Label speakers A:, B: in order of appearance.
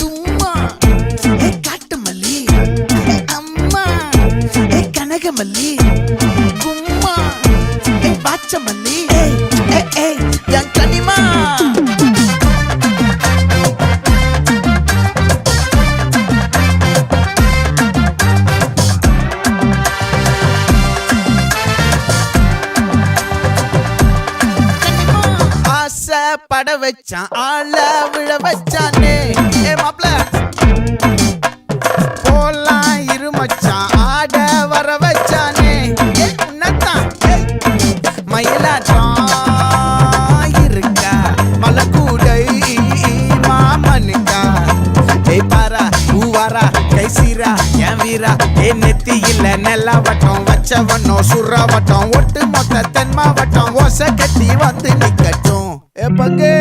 A: தும்மா காட்டு மல்லி அம்மா கனகமல்லி கும்மா பாச்ச மல்லி என் கனிமா பட வச்சான் ஆள விழ வச்சானே மாப்ள போலாம் இருமச்சான் ஆட வர வச்சானே உன்னத்தான் மயிலாட்டம் இருக்கா மலக்கூடை மாமனுக்கா பாரா பூவாரா கைசீரா என் வீரா நெத்தி இல்ல நெல்லா வட்டம் வச்சவனோ சுறா வட்டம் ஒட்டு மொத்த தென் மாவட்டம் ஓசை கட்டி வந்து நிக்கட்டும் பங்கே